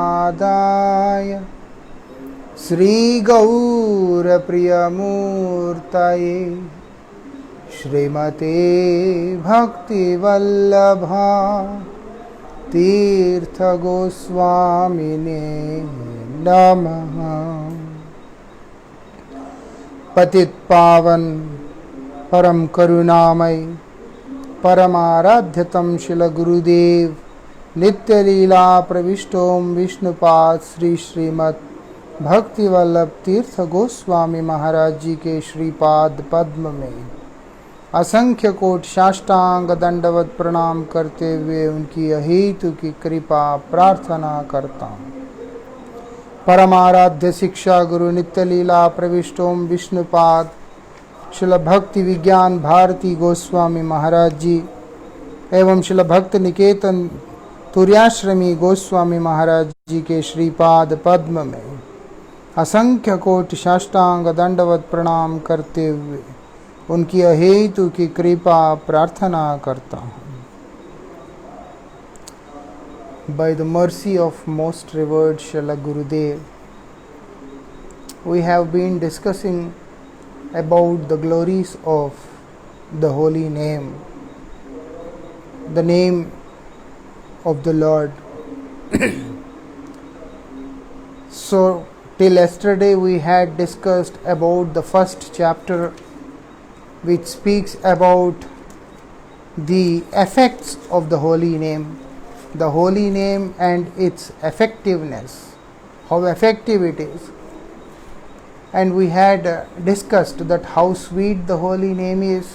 आदाय श्रीगौरप्रियमूर्तये श्रीमते भक्तिवल्लभा तीर्थगोस्वामिने नमः। पतितपावन परम करुणामय परमाराध्यतम शिल गुरुदेव नित्य लीला प्रविष्टोम विष्णुपाद श्री श्रीमद् भक्तिवल्लभ तीर्थ गोस्वामी महाराज जी के श्रीपाद पद्म में असंख्य कोट साष्टांग दंडवत प्रणाम करते हुए उनकी अहेतु की कृपा प्रार्थना करता हूँ। परमाराध्य शिक्षा गुरु नित्य लीला प्रविष्टोम विष्णुपाद शिल भक्ति विज्ञान भारती गोस्वामी महाराज जी एवं शिल भक्त निकेतन तुर्याश्रमी गोस्वामी महाराज जी के श्रीपाद पद्म में असंख्य कोटि साष्टांग दंडवत प्रणाम करते हुए उनकी अहेतु की कृपा प्रार्थना करता हूँ। By the mercy of most revered Srila Gurudev, we have been discussing about the glories of the holy name, the name of the Lord. So till yesterday we had discussed about the first chapter, which speaks about the effects of the holy name and its effectiveness, how effective it is. And we had discussed that how sweet the holy name is,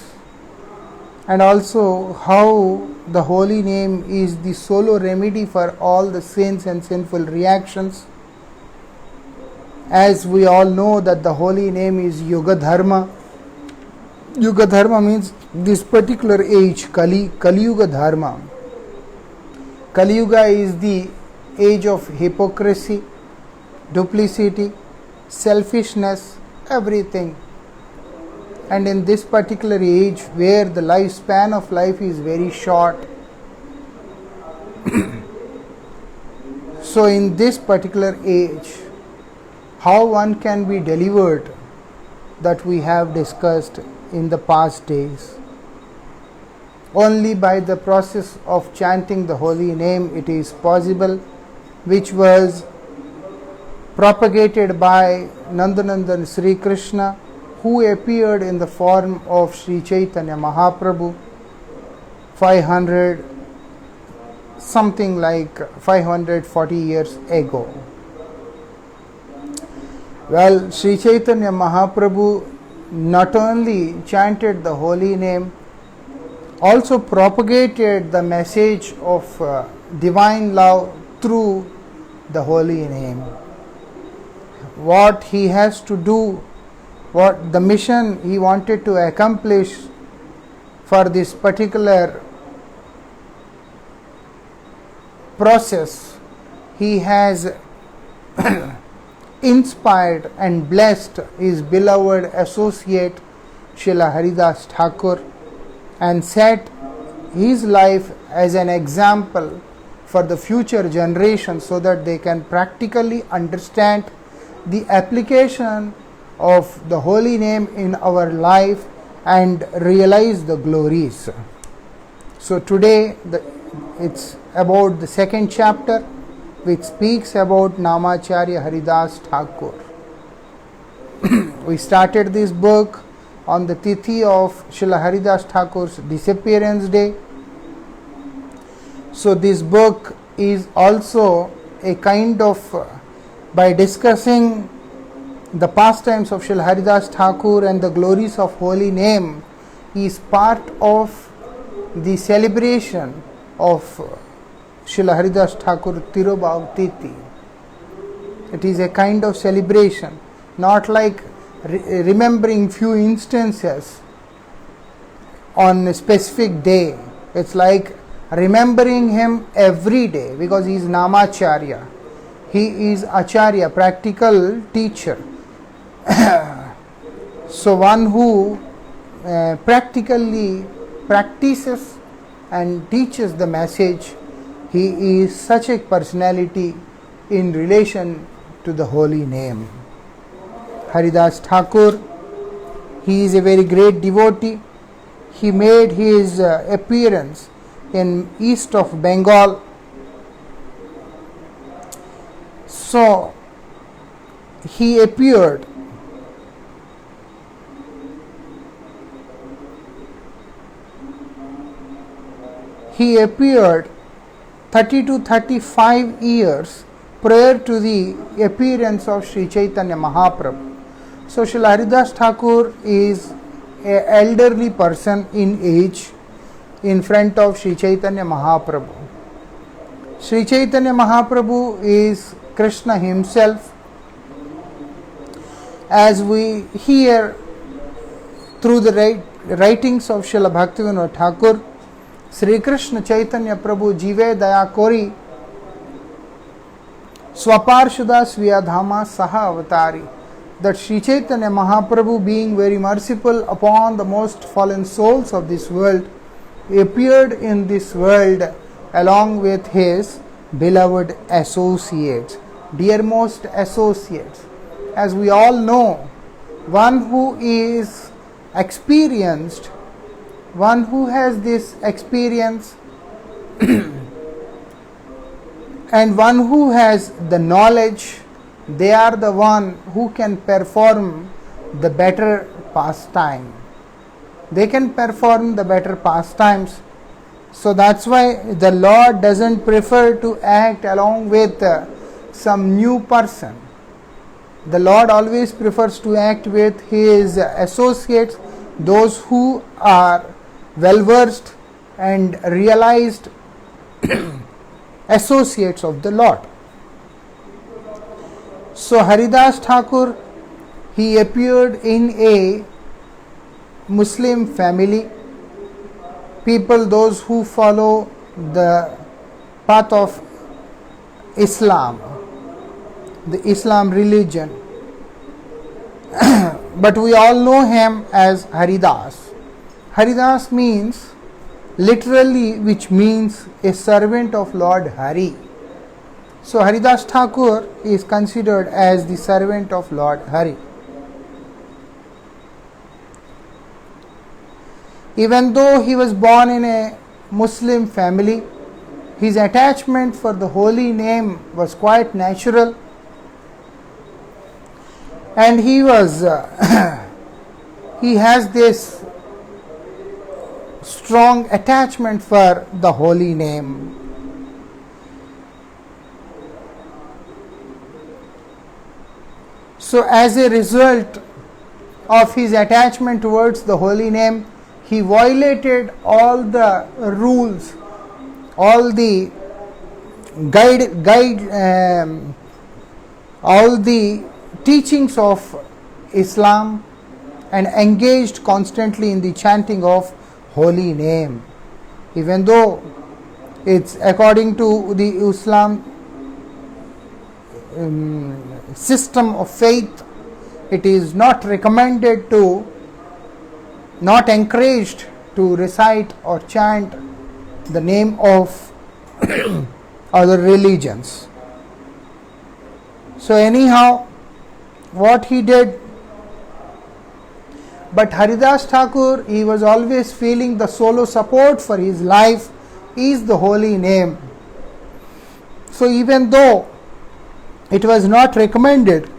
and also how the holy name is the sole remedy for all the sins and sinful reactions. As we all know that the holy name is Yuga Dharma. Yuga Dharma means this particular age, Kali Yuga Dharma. Kali Yuga is the age of hypocrisy, duplicity, selfishness, everything. And in this particular age where the lifespan of life is very short, so in this particular age, how one can be delivered, that we have discussed in the past days. Only by the process of chanting the holy name it is possible, which was propagated by Nandanandan Sri Krishna, who appeared in the form of Sri Chaitanya Mahaprabhu 540 years ago. Well, Sri Chaitanya Mahaprabhu not only chanted the holy name, also propagated the message of divine love through the holy name. What he has to do, what the mission he wanted to accomplish for this particular process, he has inspired and blessed his beloved associate Srila Haridas Thakur and set his life as an example for the future generation, so that they can practically understand the application of the holy name in our life and realize the glories. So today it's about the second chapter, which speaks about Namacharya Haridas Thakur. We started this book on the Tithi of Srila Haridas Thakur's disappearance day. So this book is also a kind of, by discussing the pastimes of Srila Haridas Thakur and the glories of holy name, is part of the celebration of Srila Haridas Thakur Tirobhav Tithi. It is a kind of celebration, not like remembering few instances on a specific day. It's like remembering him every day, because he is Namacharya. He is Acharya, practical teacher. So one who practically practices and teaches the message, he is such a personality in relation to the holy name. Haridas Thakur, he is a very great devotee. He made his appearance in east of Bengal. So he appeared he appeared 30 to 35 years prior to the appearance of Sri Chaitanya Mahaprabhu. So Srila Haridas Thakur is an elderly person in age in front of Sri Chaitanya Mahaprabhu. Sri Chaitanya Mahaprabhu is Krishna himself, as we hear through the writings of Srila Bhaktivinoda Thakur. Sri Krishna Chaitanya Prabhu Jive Daya Kori Swaparshuda Sviyadhama Saha Avatari, that Sri Chaitanya Mahaprabhu, being very merciful upon the most fallen souls of this world, appeared in this world along with his beloved associates, dearmost associates. As we all know, one who is experienced, one who has this experience and one who has the knowledge, they are the one who can perform the better pastime. They can perform the better pastimes. So that's why the Lord doesn't prefer to act along with some new person. The Lord always prefers to act with his associates, those who are well versed and realized associates of the Lord. So Haridas Thakur, he appeared in a Muslim family, people those who follow the path of Islam, the Islam religion. But we all know him as Haridas. Haridas means literally, which means a servant of Lord Hari. So Haridas Thakur is considered as the servant of Lord Hari. Even though he was born in a Muslim family, his attachment for the holy name was quite natural, and he has this strong attachment for the holy name. So as a result of his attachment towards the holy name, he violated all the rules, all the all the teachings of Islam, and engaged constantly in the chanting of holy name. Even though it's according to the Islam system of faith, it is not recommended to, not encouraged to recite or chant the name of other religions. So anyhow, what he did, but Haridas Thakur, he was always feeling the solo support for his life is the holy name. So even though it was not recommended,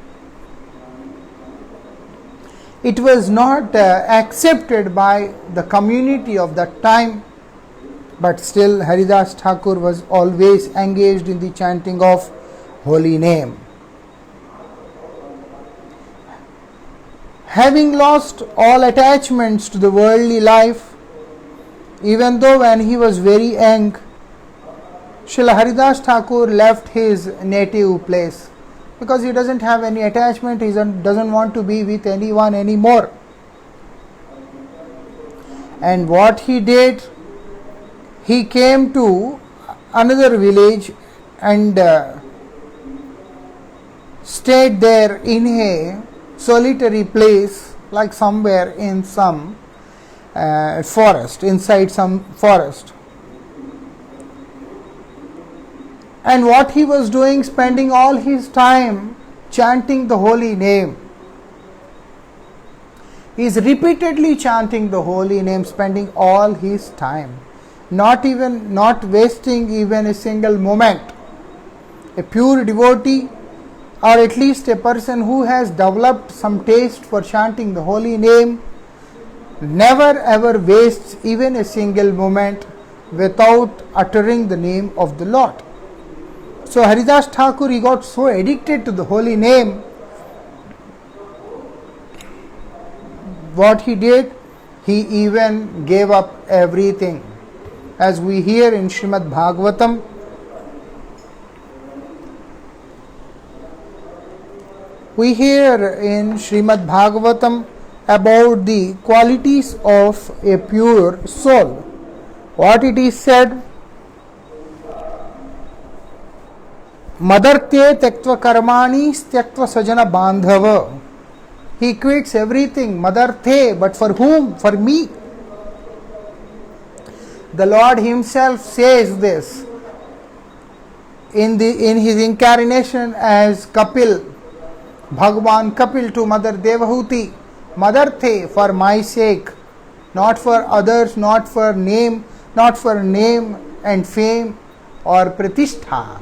it was not accepted by the community of that time, but still Haridas Thakur was always engaged in the chanting of holy name. Having lost all attachments to the worldly life, even though when he was very young, Srila Haridas Thakur left his native place because he doesn't have any attachment, he doesn't want to be with anyone anymore. And what he did, he came to another village and stayed there in a solitary place, like somewhere in some forest, inside some forest. And what he was doing, spending all his time chanting the holy name. He is repeatedly chanting the holy name, spending all his time, not wasting even a single moment. A pure devotee, or at least a person who has developed some taste for chanting the holy name, never ever wastes even a single moment without uttering the name of the Lord. So Haridas Thakur, he got so addicted to the holy name. What he did, he even gave up everything. As we hear in Srimad Bhagavatam, about the qualities of a pure soul. What it is said, Madarte tektva karmani tyaktva sajana bandhava. He quits everything, Madarte, but for whom? For me. The Lord himself says this in his incarnation as Kapil, Bhagavan Kapil to Mother Devahuti. Madarte, for my sake, not for others, not for name and fame or pratishtha.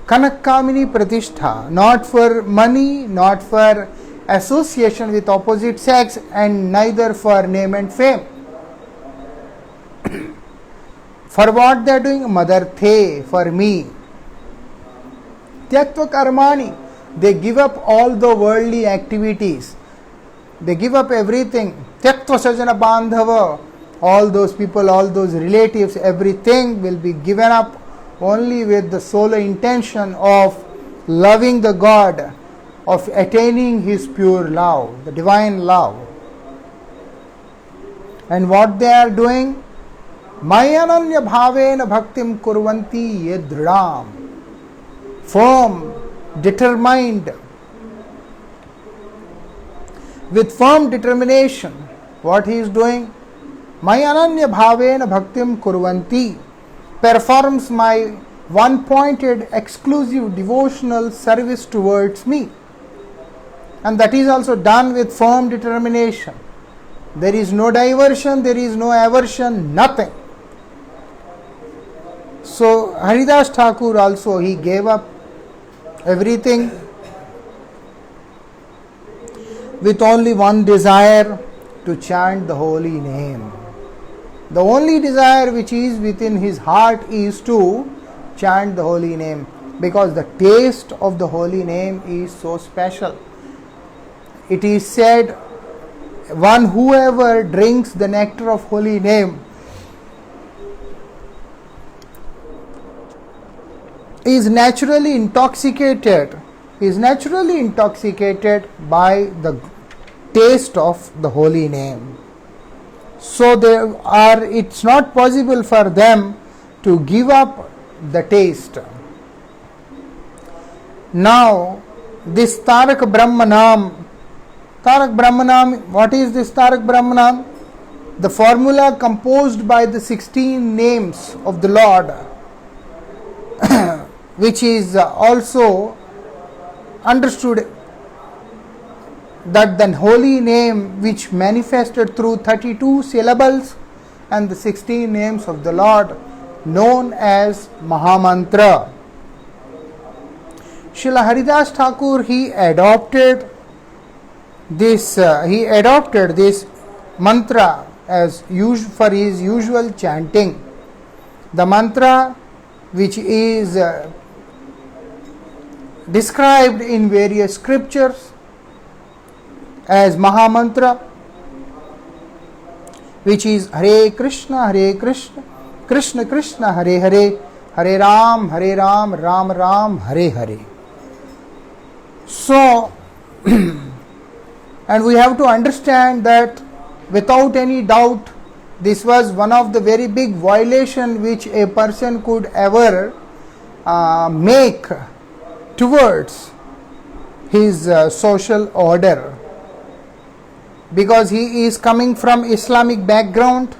Kanakkamini pratishtha, not for money, not for association with opposite sex, and neither for name and fame. For what they are doing? Madarte, for me. Tyaktva karmani, they give up all the worldly activities. They give up everything. Tyaktva sajana bandhava, all those people, all those relatives, everything will be given up only with the sole intention of loving the God, of attaining His pure love, the divine love. And what they are doing? Mayananya bhavena bhaktim kurvanti yedram. Firm, determined, with firm determination. What he is doing? Mayananya bhavena bhaktim kurvanti, performs my one-pointed exclusive devotional service towards me. And that is also done with firm determination. There is no diversion, there is no aversion, nothing. So Haridas Thakur also, he gave up everything with only one desire, to chant the holy name. The only desire which is within his heart is to chant the holy name, because the taste of the holy name is so special. It is said, whoever drinks the nectar of holy name is naturally intoxicated by the taste of the holy name. So it's not possible for them to give up the taste. Now, this Tarak Brahmanam, what is this Tarak Brahmanam? The formula composed by the 16 names of the Lord, which is also understood that the holy name which manifested through 32 syllables and the 16 names of the Lord, known as Mahamantra. Srila Haridas Thakur, he adopted this mantra as for his usual chanting. The mantra which is described in various scriptures as Mahamantra, which is Hare Krishna, Krishna Krishna, Hare Hare, Hare Ram, Ram Ram, Hare Hare. So, and we have to understand that without any doubt, this was one of the very big violation which a person could ever make towards his social order, because he is coming from Islamic background,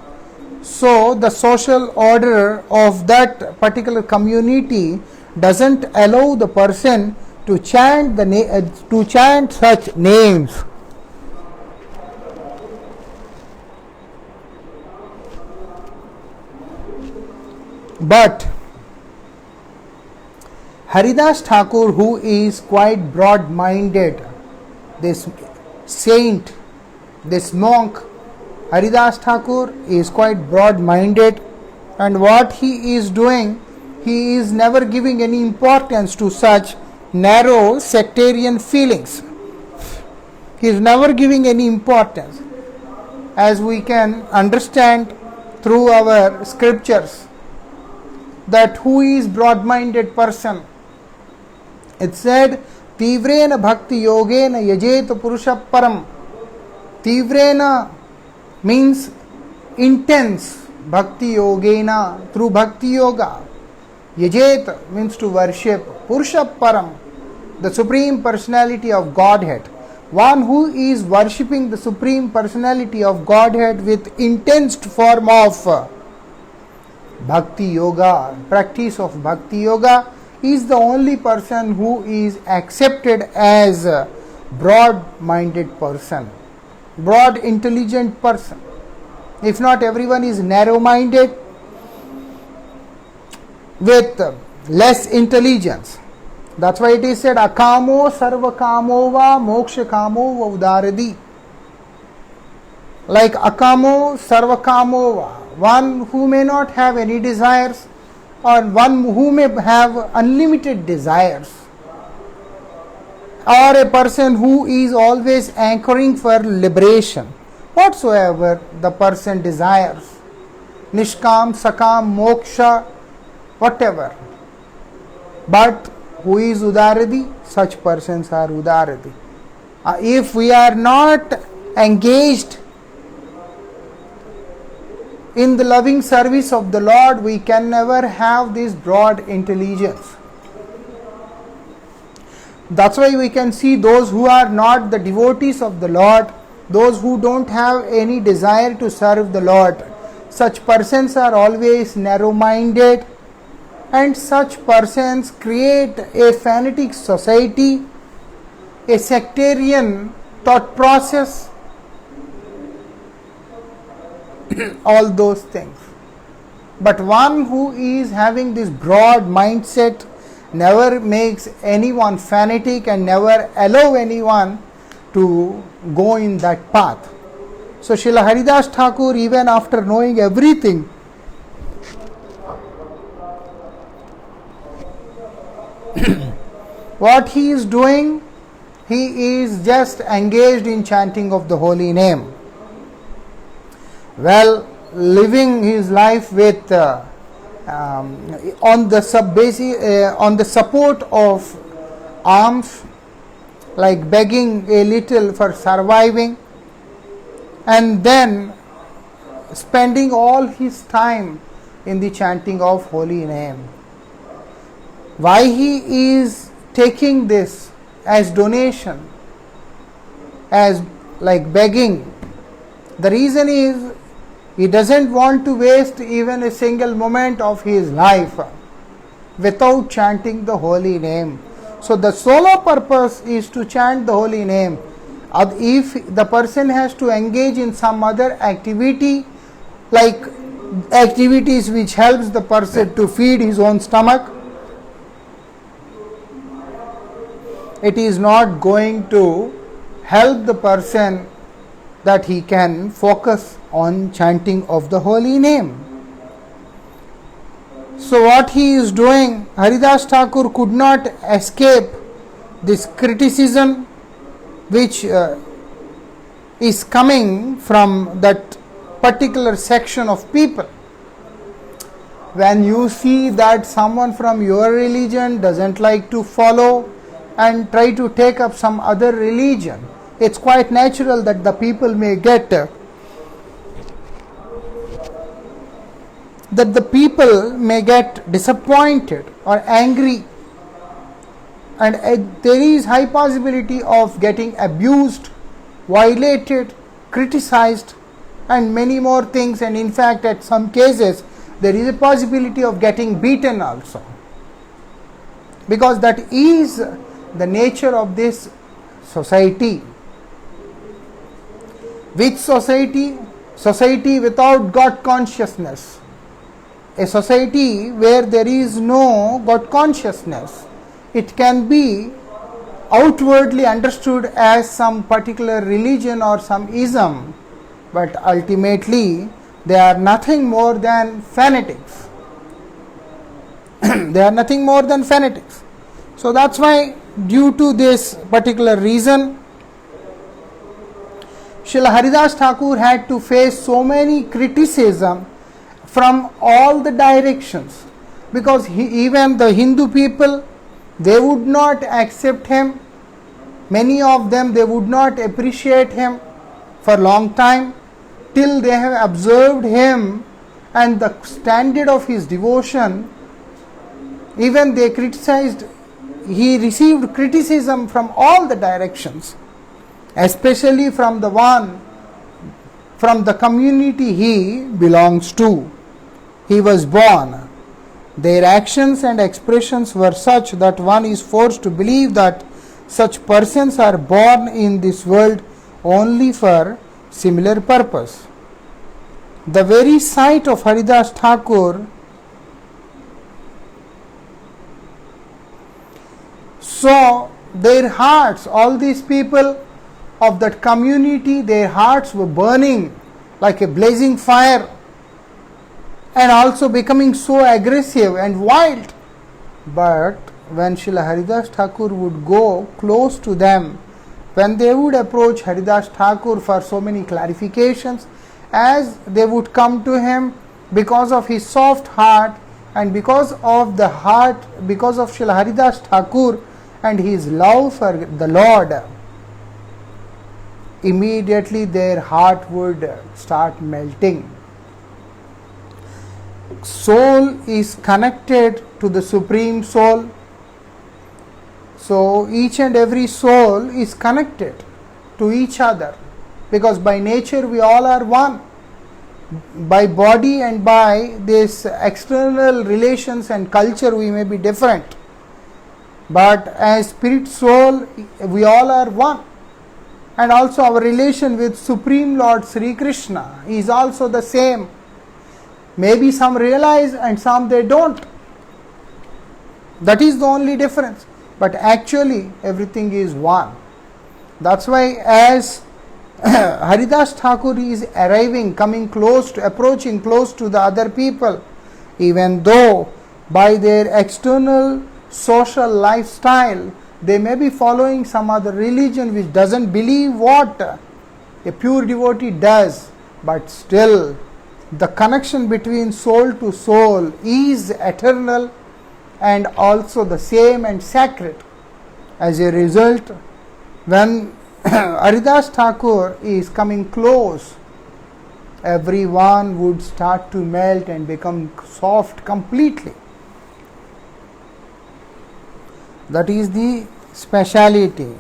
So the social order of that particular community doesn't allow the person to chant to chant such names. But Haridas Thakur, who is quite broad-minded, this saint, this monk, Haridas Thakur is quite broad-minded, and what he is doing, he is never giving any importance to such narrow sectarian feelings. He is never giving any importance, as we can understand through our scriptures, that who is broad-minded person. It said, Tivrena bhakti yogena yajet purusha param. Tivrena means intense, bhakti yogena, through bhakti yoga. Yajet means to worship, purusha param, the Supreme Personality of Godhead. One who is worshipping the Supreme Personality of Godhead with intense form of Bhakti Yoga, practice of Bhakti Yoga, is the only person who is accepted as a broad-minded person, broad intelligent person. If not, everyone is narrow-minded with less intelligence. That's why it is said, Akamo sarva kamo va moksha kamo va udaradi. Like Akamo sarva kamo va, one who may not have any desires, or one who may have unlimited desires, or a person who is always anchoring for liberation, whatsoever the person desires, nishkam, sakam, moksha, whatever. But who is udaradi? Such persons are udaradi. If we are not engaged in the loving service of the Lord, we can never have this broad intelligence. That's why we can see those who are not the devotees of the Lord, those who don't have any desire to serve the Lord, such persons are always narrow-minded, and such persons create a fanatic society, a sectarian thought process, all those things. But one who is having this broad mindset never makes anyone fanatic and never allow anyone to go in that path. So Srila Haridas Thakur, even after knowing everything, what he is doing, he is just engaged in chanting of the holy name. Well, living his life with on the support of alms, like begging a little for surviving, and then spending all his time in the chanting of holy name. Why he is taking this as donation, as like begging? The reason is, he doesn't want to waste even a single moment of his life without chanting the holy name. So the sole purpose is to chant the holy name. If the person has to engage in some other activity, like activities which helps the person to feed his own stomach, it is not going to help the person that he can focus on chanting of the holy name. So what he is doing, Haridas Thakur could not escape this criticism which is coming from that particular section of people. When you see that someone from your religion doesn't like to follow and try to take up some other religion, it's quite natural that the people may get disappointed or angry, and there is high possibility of getting abused, violated, criticized and many more things, and in fact at some cases there is a possibility of getting beaten also, because that is the nature of this society. Which society? Society without God consciousness. A society where there is no God consciousness, it can be outwardly understood as some particular religion or some ism, but ultimately they are nothing more than fanatics. They are nothing more than fanatics. So that's why, due to this particular reason, Srila Haridas Thakur had to face so many criticism from all the directions, because even the Hindu people, they would not accept him. Many of them, they would not appreciate him for a long time, till they have observed him and the standard of his devotion. Even they criticized, he received criticism from all the directions, especially from the community he belongs to. He was born. Their actions and expressions were such that one is forced to believe that such persons are born in this world only for similar purpose. The very sight of Haridas Thakur, so their hearts, all these people of that community, their hearts were burning like a blazing fire, and also becoming so aggressive and wild. But when Srila Haridas Thakur would go close to them, when they would approach Haridas Thakur for so many clarifications, as they would come to him because of his soft heart and because of the heart, because of Srila Haridas Thakur and his love for the Lord, immediately their heart would start melting. Soul is connected to the Supreme Soul. So each and every soul is connected to each other, because by nature we all are one. By body and by this external relations and culture we may be different, but as spirit soul we all are one. And also our relation with Supreme Lord Sri Krishna is also the same. Maybe some realize and some they don't. That is the only difference. But actually everything is one. That's why as Haridas Thakur is arriving, coming close to, approaching close to the other people, even though by their external social lifestyle they may be following some other religion which doesn't believe what a pure devotee does, but still the connection between soul to soul is eternal and also the same and sacred. As a result, when Haridas Thakur is coming close, everyone would start to melt and become soft completely. That is the speciality.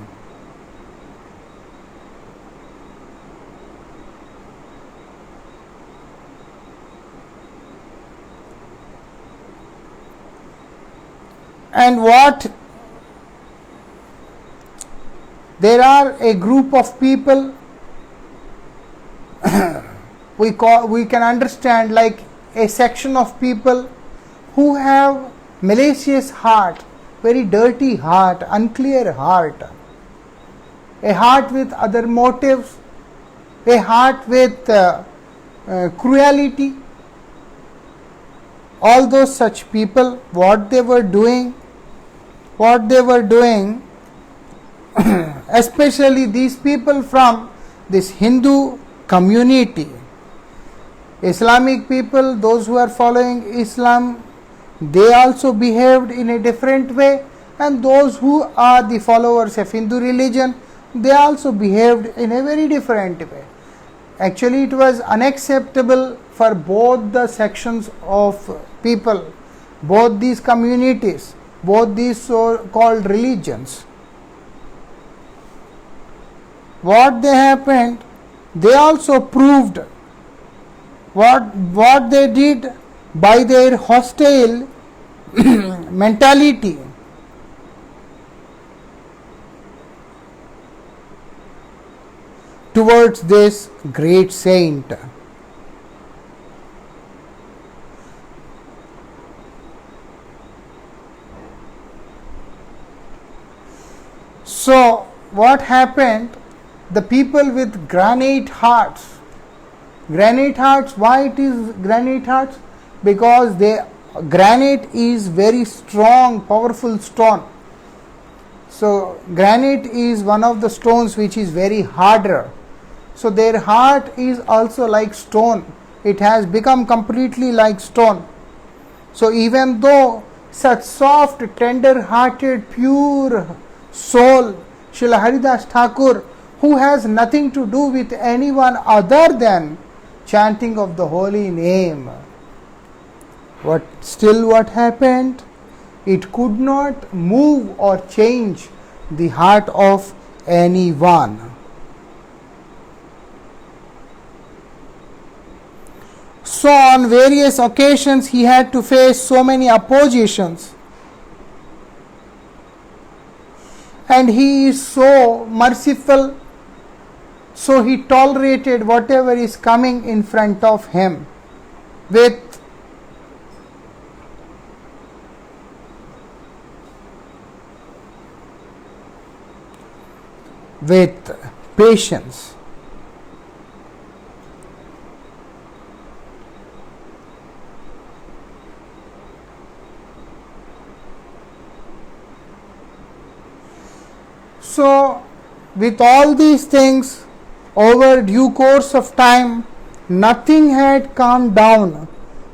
And what there are a group of people we can understand like a section of people who have malicious heart, very dirty heart, unclear heart, a heart with other motives, a heart with cruelty. All those such people, what they were doing, especially these people from this Hindu community, Islamic people, those who are following Islam, they also behaved in a different way, and those who are the followers of Hindu religion, they also behaved in a very different way. Actually, it was unacceptable for both the sections of people, both these communities, both these so-called religions. What they happened, they also proved what they did by their hostile mentality. Towards this great saint. So, what happened? The people with granite hearts. Granite hearts, why it is granite hearts? Because granite is very strong, powerful stone. So, granite is one of the stones which is very harder. So, their heart is also like stone. It has become completely like stone. So, even though such soft, tender-hearted, pure soul, Srila Haridas Thakur, who has nothing to do with anyone other than chanting of the holy name. What happened? It could not move or change the heart of anyone. So on various occasions he had to face so many oppositions. And he is so merciful, so he tolerated whatever is coming in front of him with patience. So, with all these things, over due course of time, nothing had calmed down.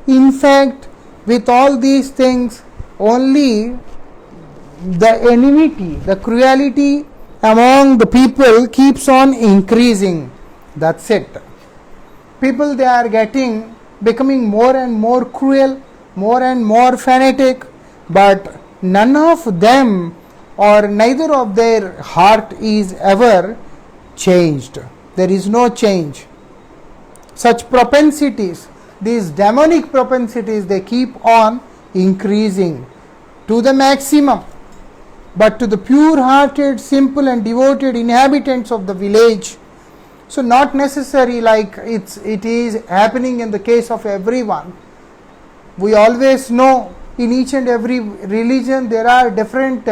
In fact, with all these things, only the enmity, the cruelty among the people keeps on increasing. That's it. People, they are becoming more and more cruel, more and more fanatic, but none of them or neither of their heart is ever changed. There is no change. Such propensities, these demonic propensities, they keep on increasing to the maximum. But to the pure-hearted, simple and devoted inhabitants of the village, so not necessary like it is happening in the case of everyone. We always know in each and every religion there are different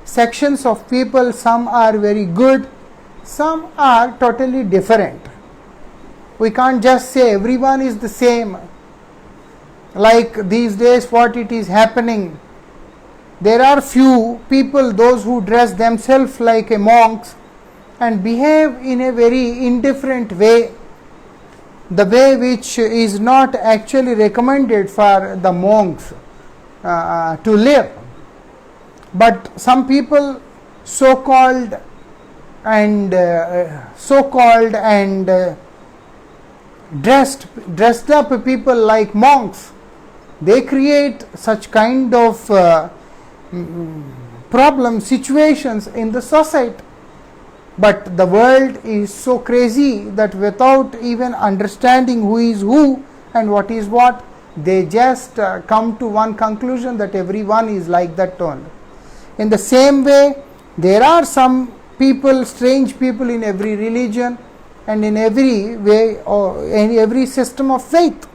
sections of people. Some are very good, some are totally different. We can't just say everyone is the same. Like these days what it is happening, there are few people, those who dress themselves like a monks and behave in a very indifferent way, the way which is not actually recommended for the monks to live. But some people so-called and dressed up people like monks, they create such kind of problem situations in the society. But the world is so crazy that without even understanding who is who and what is what, they just come to one conclusion that everyone is like that only. In the same way, there are some people, strange people in every religion and in every way or in every system of faith.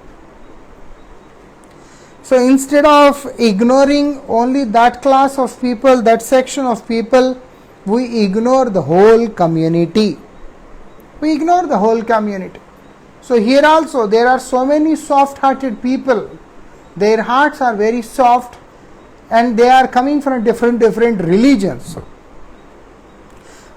So instead of ignoring only that class of people, that section of people, we ignore the whole community. We ignore the whole community. So here also there are so many soft-hearted people. Their hearts are very soft and they are coming from different religions.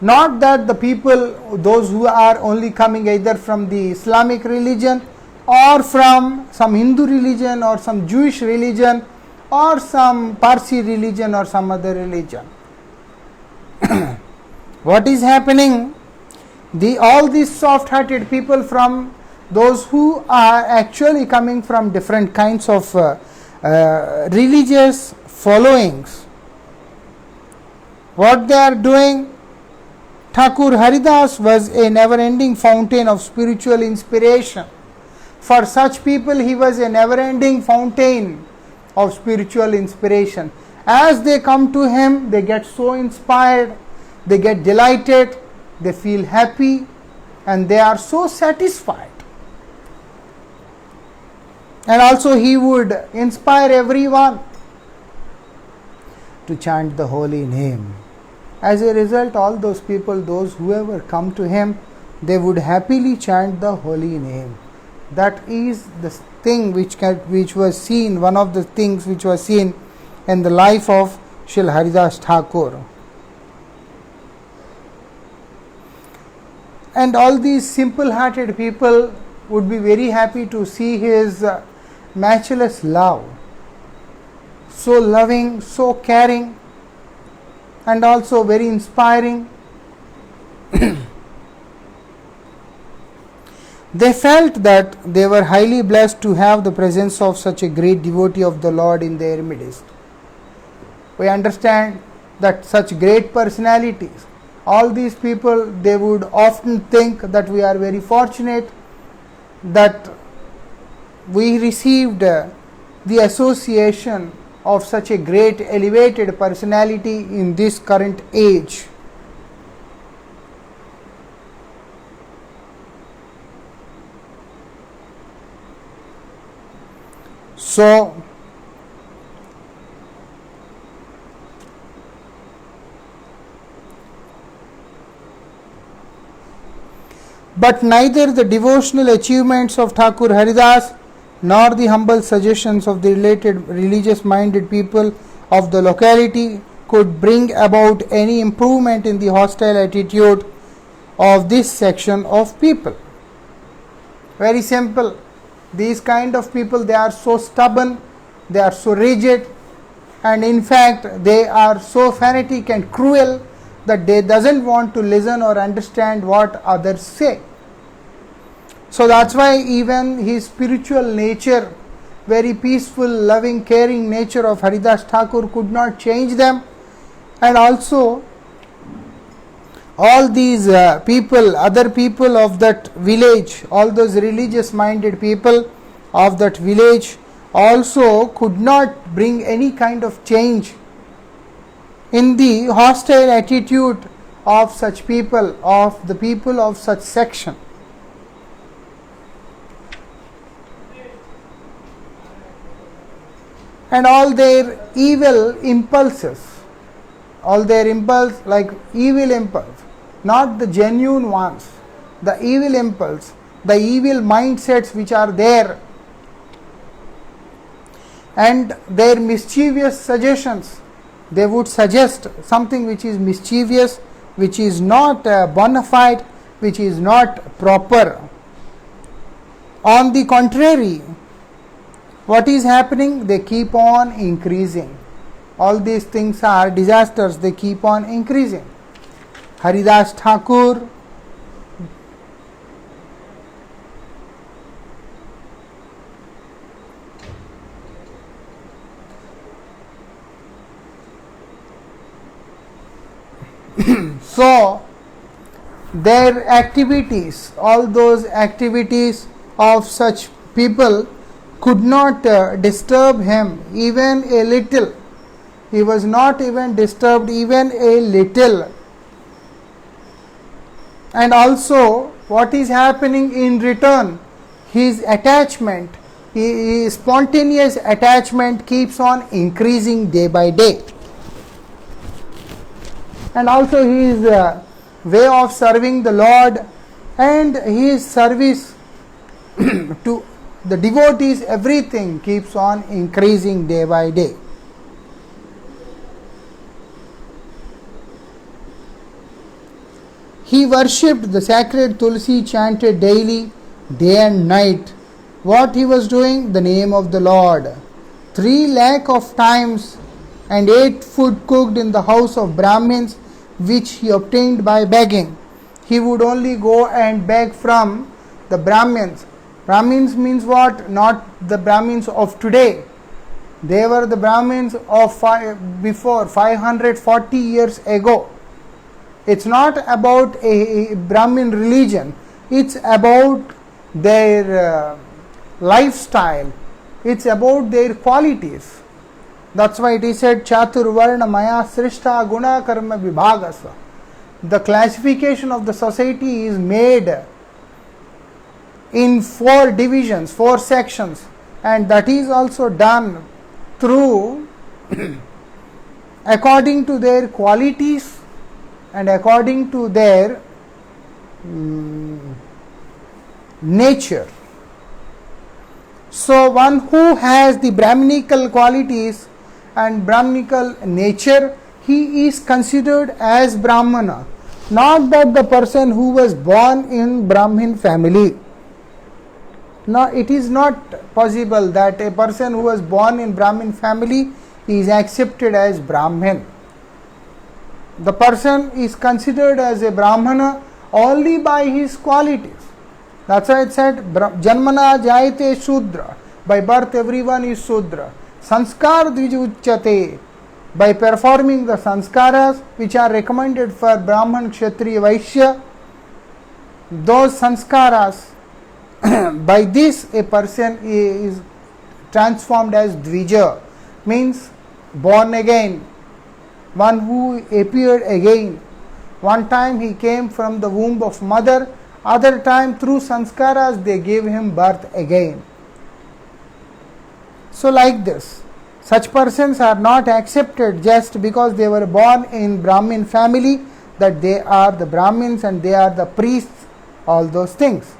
Not that the people, those who are only coming either from the Islamic religion or from some Hindu religion or some Jewish religion or some Parsi religion or some other religion. What is happening? All these soft-hearted people, from those who are actually coming from different kinds of religious followings, what they are doing? Thakur Haridas was a never-ending fountain of spiritual inspiration For such people, he was a never-ending fountain of spiritual inspiration. As they come to him, they get so inspired, they get delighted, they feel happy, and they are so satisfied. And also he would inspire everyone to chant the holy name. As a result, all those people, those whoever come to him, they would happily chant the holy name. That is the thing which was seen, one of the things which was seen in the life of Srila Haridas Thakur. And all these simple-hearted people would be very happy to see his matchless love. So loving, so caring, and also very inspiring. They felt that they were highly blessed to have the presence of such a great devotee of the Lord in their midst. We understand that such great personalities, all these people, they would often think that we are very fortunate that we received the association of such a great elevated personality in this current age. So, but neither the devotional achievements of Thakur Haridas nor the humble suggestions of the related religious minded people of the locality could bring about any improvement in the hostile attitude of this section of people. Very simple. These kind of people, they are so stubborn, they are so rigid, and in fact they are so fanatic and cruel that they doesn't want to listen or understand what others say. So that's why even his spiritual nature, very peaceful, loving, caring nature of Haridas Thakur could not change them. And also all these people, other people of that village, all those religious minded people of that village also could not bring any kind of change in the hostile attitude of such people, of the people of such section. And all their evil impulses, all their impulse, like evil impulse, not the genuine ones, the evil impulse, the evil mindsets which are there, and their mischievous suggestions. They would suggest something which is mischievous, which is not bona fide, which is not proper. On the contrary, what is happening? They keep on increasing. All these things are disasters, they keep on increasing. Haridas Thakur so their activities, all those activities of such people could not disturb him even a little. He was not even disturbed even a little. And also what is happening in return, his attachment, his spontaneous attachment keeps on increasing day by day. And also his way of serving the Lord and his service to the devotees, everything keeps on increasing day by day. He worshipped the sacred Tulsi, chanted daily, day and night. What he was doing? The name of the Lord. 3 lakh of times, and ate food cooked in the house of Brahmins, which he obtained by begging. He would only go and beg from the Brahmins. Brahmins means what? Not the Brahmins of today. They were the Brahmins of before 540 years ago. It's not about a Brahmin religion. It's about their lifestyle, it's about their qualities. That's why it is said Chaturvarna Maya Srishta Guna Karma Vibhagasva. The classification of the society is made in 4 divisions, 4 sections, and that is also done through according to their qualities and according to their nature. So one who has the Brahminical qualities and Brahminical nature, he is considered as Brahmana. Not that the person who was born in Brahmin family. No, it is not possible that a person who was born in Brahmin family is accepted as Brahmin. The person is considered as a Brahmana only by his qualities. That's why it said, Janmana Jayate Shudra. By birth everyone is Shudra. Sanskar Dvij by performing the sanskaras which are recommended for Brahman, Kshatriya, Vaishya, those sanskaras, by this a person is transformed as Dvija, means born again, one who appeared again. One time he came from the womb of mother, other time through sanskaras they gave him birth again. So like this, such persons are not accepted just because they were born in Brahmin family, that they are the Brahmins and they are the priests, all those things.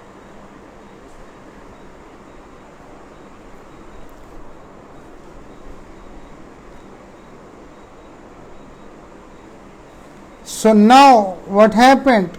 So now what happened?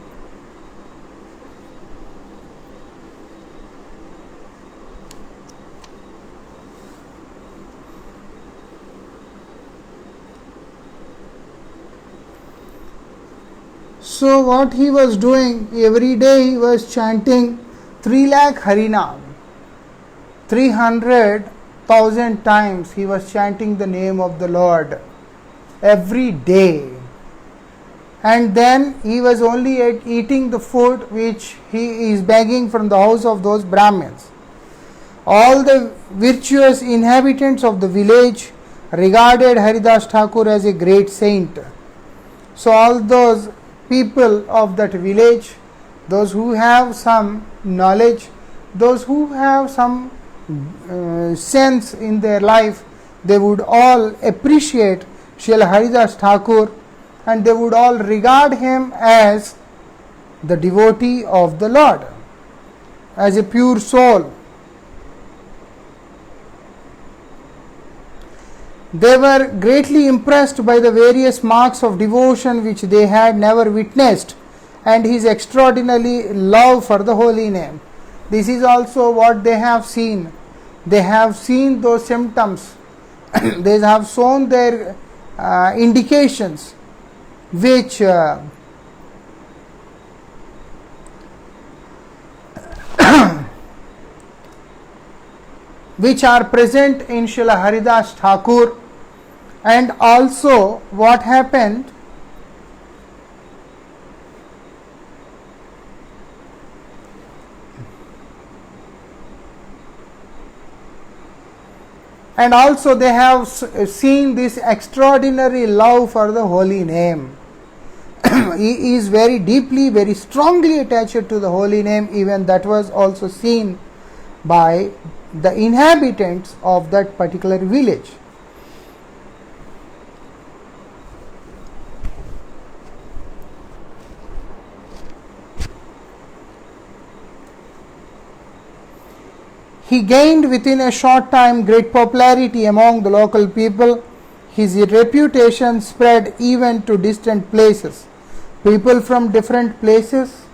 So what he was doing, every day he was chanting 3 lakh Harinam. 300,000 times he was chanting the name of the Lord every day. And then he was only eating the food which he is begging from the house of those Brahmins. All the virtuous inhabitants of the village regarded Haridas Thakur as a great saint. So all those people of that village, those who have some knowledge, those who have some sense in their life, they would all appreciate Srila Haridas Thakur and they would all regard him as the devotee of the Lord, as a pure soul. They were greatly impressed by the various marks of devotion which they had never witnessed and his extraordinary love for the holy name. This is also what they have seen. They have seen those symptoms. They have shown their indications which which are present in Srila Haridas Thakur. And also what happened, and also they have seen this extraordinary love for the holy name. He is very deeply, very strongly attached to the holy name. Even that was also seen by the inhabitants of that particular village. He gained within a short time great popularity among the local people. His reputation spread even to distant places. People from different places,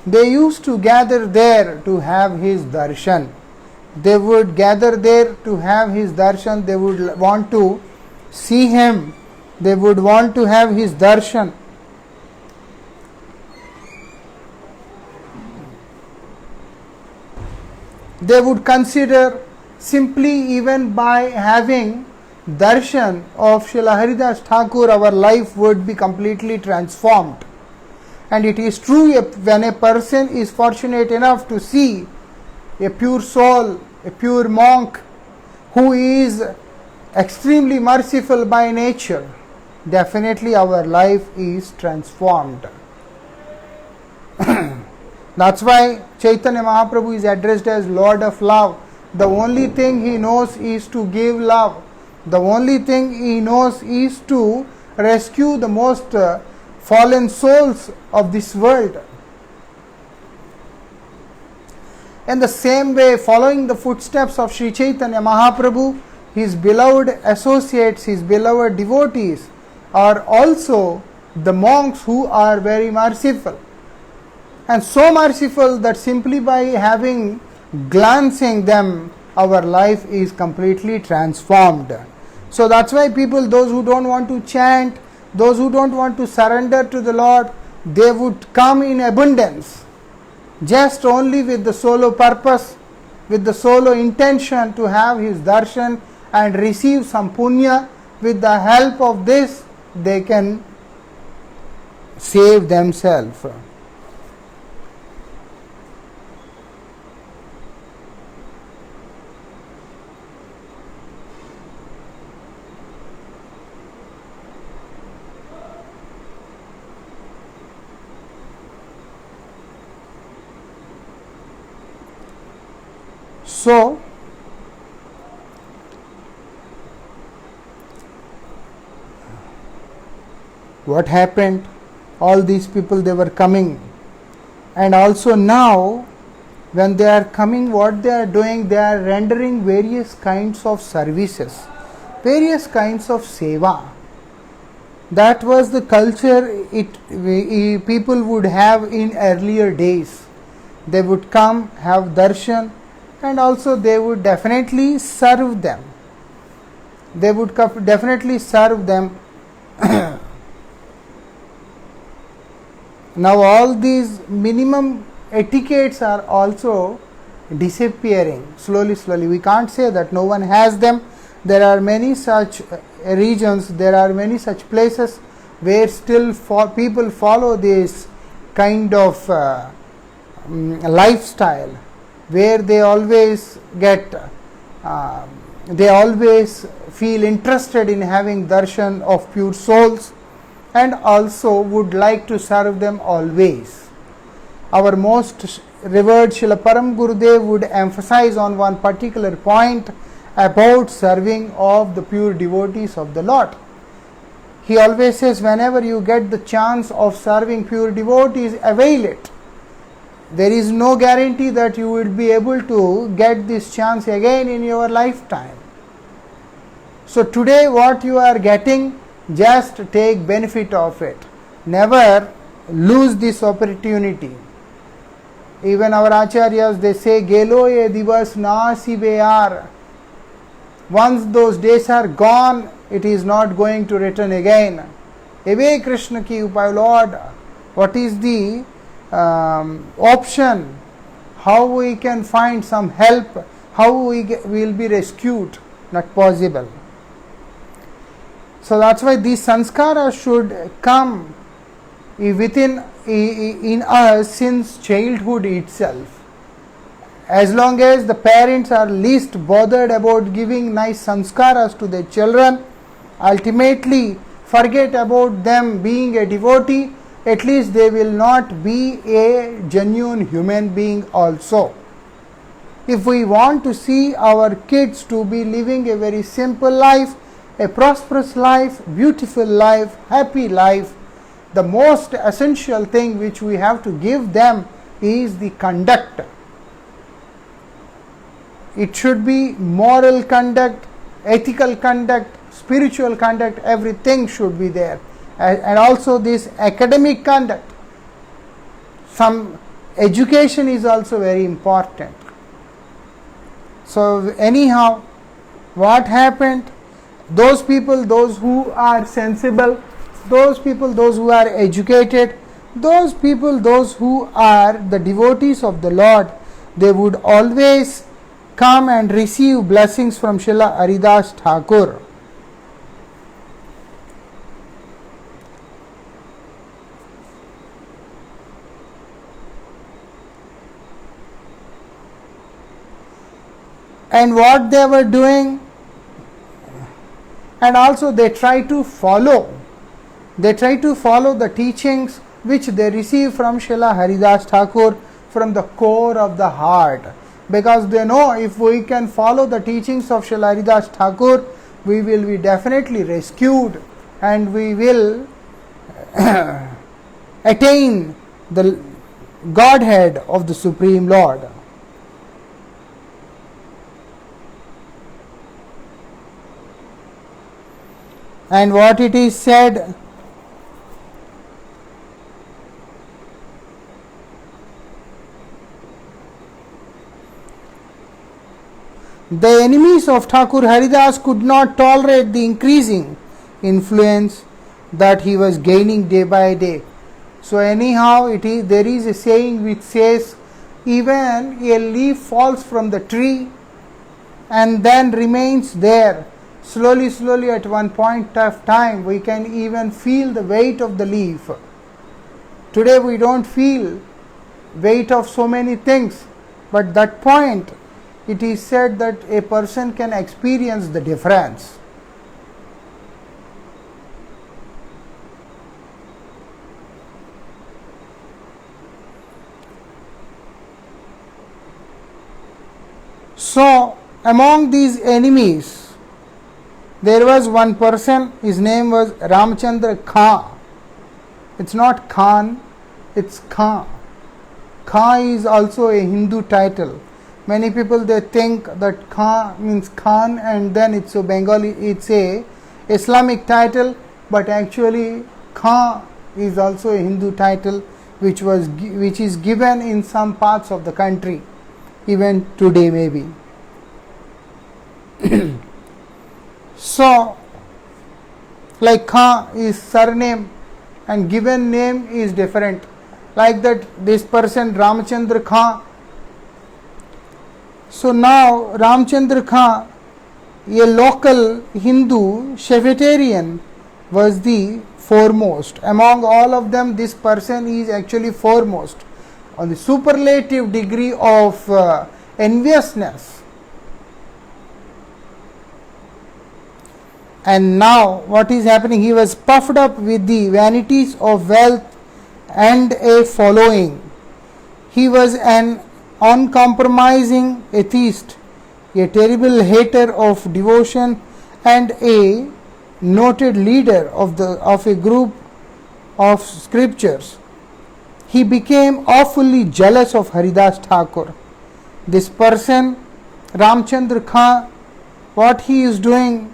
they used to gather there to have his darshan. They would gather there to have his darshan. They would want to see him. They would want to have his darshan. They would consider simply even by having darshan of Srila Haridas Thakur, our life would be completely transformed. And it is true, when a person is fortunate enough to see a pure soul, a pure monk who is extremely merciful by nature, definitely our life is transformed. That's why Chaitanya Mahaprabhu is addressed as Lord of Love. The only thing he knows is to give love. The only thing he knows is to rescue the most fallen souls of this world. In the same way, following the footsteps of Sri Chaitanya Mahaprabhu, his beloved associates, his beloved devotees are also the monks who are very merciful. And so merciful that simply by glancing them, our life is completely transformed. So that's why people, those who don't want to chant, those who don't want to surrender to the Lord, they would come in abundance, just only with the solo purpose, with the solo intention to have his darshan and receive some punya. With the help of this, they can save themselves. So, what happened? All these people, they were coming, and also now when they are coming, what they are doing, they are rendering various kinds of services, various kinds of seva. That was the culture people would have in earlier days. They would come, have darshan, and also they would definitely serve them. They would definitely serve them. Now all these minimum etiquettes are also disappearing slowly. We can't say that no one has them. There are many such regions, there are many such places where still people follow this kind of lifestyle, where they always feel interested in having darshan of pure souls, and also would like to serve them always. Our most revered Srila Param Gurudev would emphasize on one particular point about serving of the pure devotees of the Lord. He always says, whenever you get the chance of serving pure devotees, avail it. There is no guarantee that you will be able to get this chance again in your lifetime. So today what you are getting, just take benefit of it. Never lose this opportunity. Even our acharyas, they say, Gelo ye divas naasi bear. Once those days are gone, it is not going to return again. Eve Krishna ki upay, Lord, what is the option? How we can find some help? How we will be rescued? Not possible. So that's why these sanskaras should come within in us since childhood itself. As long as the parents are least bothered about giving nice sanskaras to their children, ultimately forget about them being a devotee, at least they will not be a genuine human being also. If we want to see our kids to be living a very simple life, a prosperous life, beautiful life, happy life, the most essential thing which we have to give them is the conduct. It should be moral conduct, ethical conduct, spiritual conduct, everything should be there. And also this academic conduct. Some education is also very important. So anyhow, what happened? Those people, those who are sensible, those people, those who are educated, those people, those who are the devotees of the Lord, they would always come and receive blessings from Srila Haridas Thakur. and what they were doing, and also they try to follow the teachings which they receive from Srila Haridas Thakur from the core of the heart, because they know if we can follow the teachings of Srila Haridas Thakur, we will be definitely rescued and we will attain the Godhead of the Supreme Lord. And what it is said, the enemies of Thakur Haridas could not tolerate the increasing influence that he was gaining day by day. So anyhow, there is a saying which says, even a leaf falls from the tree and then remains there. Slowly at one point of time, we can even feel the weight of the leaf. Today we don't feel weight of so many things, but that point it is said that a person can experience the difference. So among these enemies, there was one person, his name was Ramchandra Khan. It's not Khan, it's Khan. Khan is also a Hindu title. Many people they think that Khan means Khan and then it's a Bengali, it's a Islamic title, but actually Khan is also a Hindu title which is given in some parts of the country, even today maybe. So, like Khan is surname and given name is different. Like that, this person Ramchandra Khan. So now Ramchandra Khan, a local Hindu Shevetarian, was the foremost. Among all of them, this person is actually foremost on the superlative degree of enviousness. And now what is happening? He was puffed up with the vanities of wealth and a following. He was an uncompromising atheist, a terrible hater of devotion, and a noted leader of a group of scriptures. He became awfully jealous of Haridas Thakur. This person, Ramchandra Khan, what he is doing,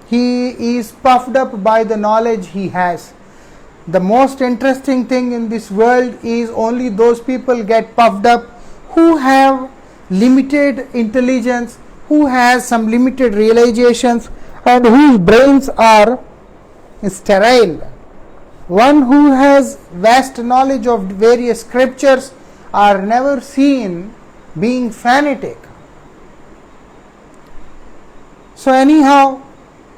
he is puffed up by the knowledge he has. The most interesting thing in this world is only those people get puffed up who have limited intelligence, who has some limited realizations, and whose brains are sterile. One who has vast knowledge of various scriptures are never seen being fanatic. So anyhow,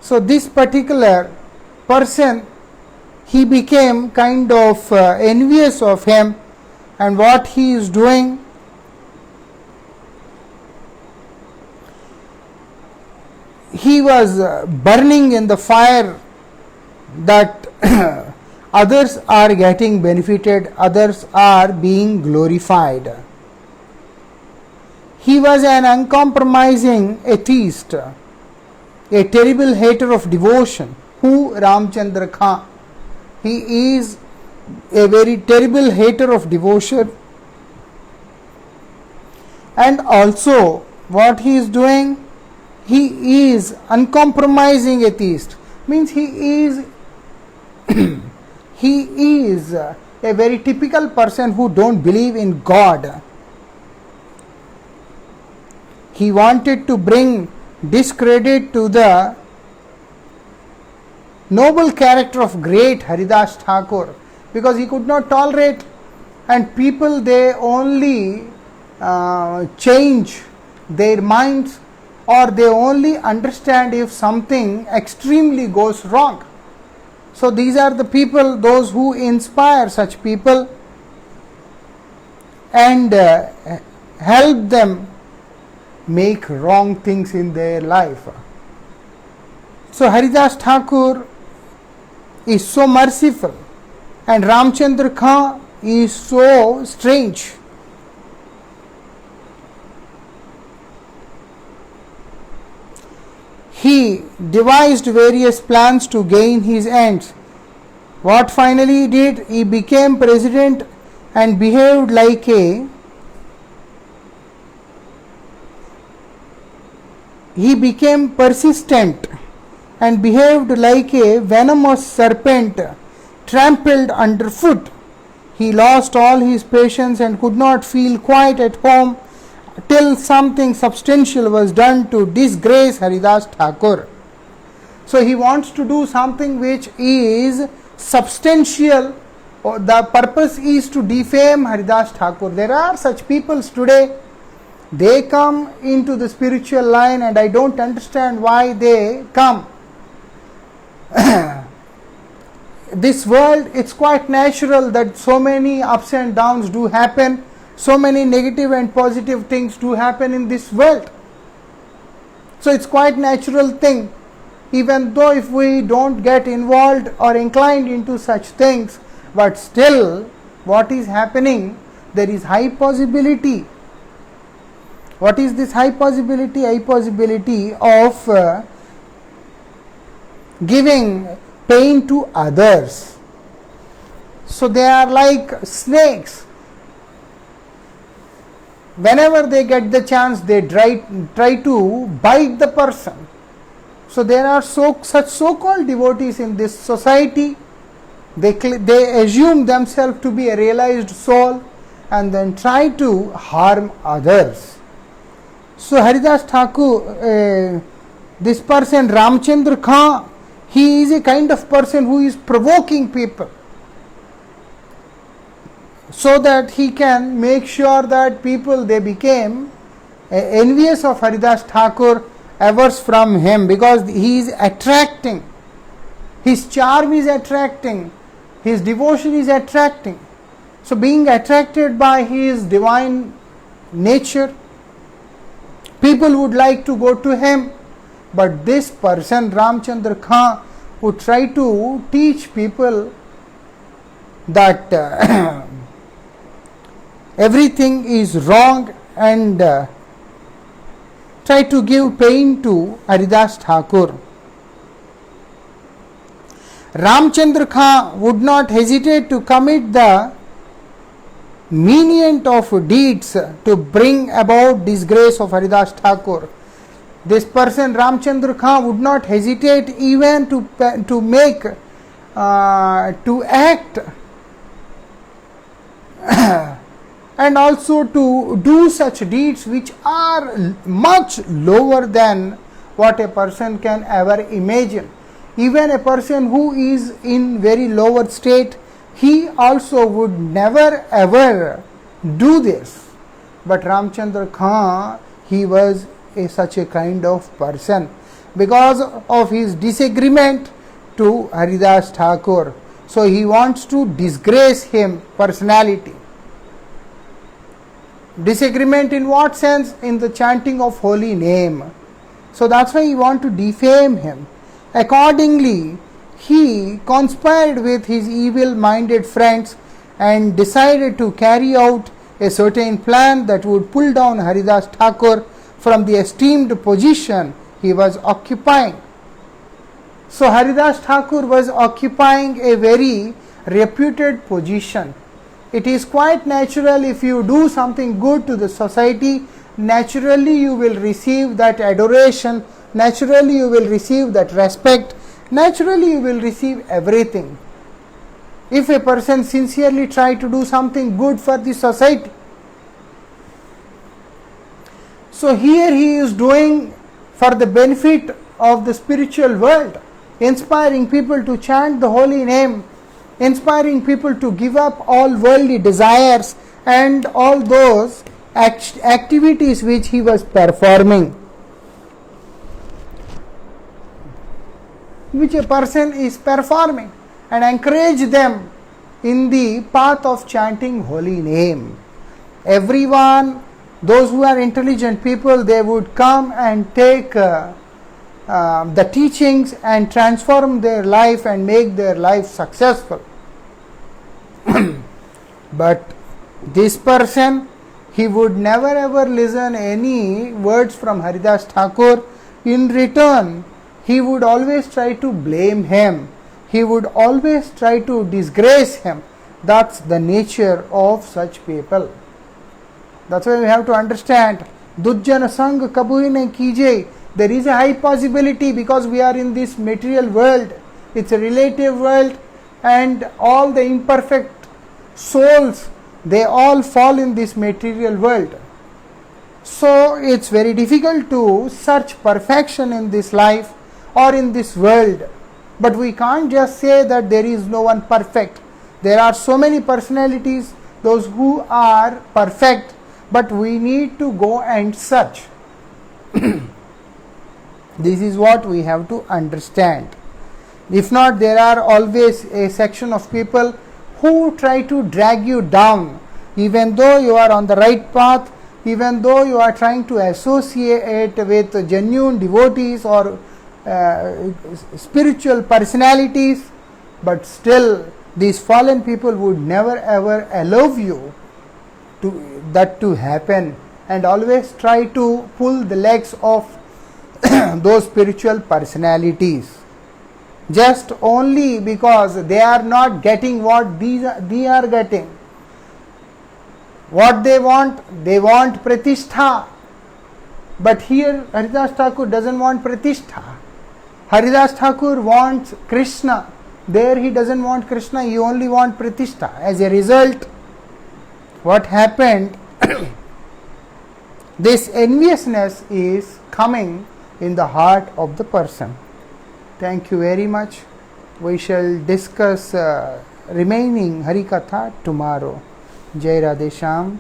so this particular person, he became kind of envious of him, and what he is doing, he was burning in the fire that others are getting benefited, others are being glorified. He was an uncompromising atheist, a terrible hater of devotion. Who? Ramchandra Khan. He is a very terrible hater of devotion, and also what he is doing, he is uncompromising atheist, means he is a very typical person who don't believe in God. He wanted to bring discredit to the noble character of great Haridas Thakur, because he could not tolerate, and people they only change their minds, or they only understand if something extremely goes wrong. So these are the people, those who inspire such people and help them make wrong things in their life. So Haridas Thakur is so merciful and Ramchandra Khan is so strange. He devised various plans to gain his ends. What finally he did, he became president and behaved like a he became persistent and behaved like a venomous serpent trampled underfoot. He lost all his patience and could not feel quite at home till something substantial was done to disgrace Haridas Thakur. So he wants to do something which is substantial. The purpose is to defame Haridas Thakur. There are such people today. They come into the spiritual line and I don't understand why they come. This world, it's quite natural that so many ups and downs do happen. So many negative and positive things do happen in this world. So it's quite natural thing. Even though if we don't get involved or inclined into such things, but still what is happening, there is high possibility. What is this high possibility? High possibility of giving pain to others. So they are like snakes. Whenever they get the chance, they try to bite the person. So there are such so-called devotees in this society. They assume themselves to be a realized soul and then try to harm others. So Haridas Thakur, this person Ramchandra Khan, he is a kind of person who is provoking people, so that he can make sure that people, they became envious of Haridas Thakur, averse from him, because he is attracting. His charm is attracting. His devotion is attracting. So being attracted by his divine nature, people would like to go to him. But this person, Ramchandra Khan, would try to teach people that everything is wrong and try to give pain to Haridas Thakur. Ramchandra Khan would not hesitate to commit the meanest of deeds to bring about disgrace of Haridas Thakur. This person Ramchandra Khan would not hesitate even to make to act and also to do such deeds which are much lower than what a person can ever imagine. Even a person who is in very lower state, he also would never ever do this. But Ramchandra Khan, he was such a kind of person because of his disagreement to Haridas Thakur. So he wants to disgrace him personality. Disagreement in what sense? In the chanting of holy name. So that's why he wants to defame him. Accordingly, he conspired with his evil-minded friends and decided to carry out a certain plan that would pull down Haridas Thakur from the esteemed position he was occupying. So Haridas Thakur was occupying a very reputed position. It is quite natural, if you do something good to the society, naturally you will receive that adoration, naturally you will receive that respect, naturally you will receive everything. If a person sincerely try to do something good for the society. So here he is doing for the benefit of the spiritual world, inspiring people to chant the holy name, inspiring people to give up all worldly desires and all those activities which he was performing, which a person is performing, and encourage them in the path of chanting holy name. Everyone Those who are intelligent people, they would come and take the teachings and transform their life and make their life successful. But this person, he would never ever listen any words from Haridas Thakur. In return, he would always try to blame him. He would always try to disgrace him. That's the nature of such people. That's why we have to understand, Dujjana Sang Kabui ne kije. There is a high possibility, because we are in this material world. It's a relative world, and all the imperfect souls, they all fall in this material world. So it's very difficult to search perfection in this life or in this world. But we can't just say that there is no one perfect. There are so many personalities, those who are perfect, but we need to go and search. This is what we have to understand. If not, there are always a section of people who try to drag you down, even though you are on the right path, even though you are trying to associate with genuine devotees or spiritual personalities, but still these fallen people would never ever allow you that to happen, and always try to pull the legs of those spiritual personalities, just only because they are not getting what they are getting. What they want pratishtha. But here Haridas Thakur doesn't want pratishtha. Haridas Thakur wants Krishna. There he doesn't want Krishna, he only wants pratishtha. As a result, what happened, this enviousness is coming in the heart of the person. Thank you very much. We shall discuss remaining Harikatha tomorrow. Jai Radhe Shyam.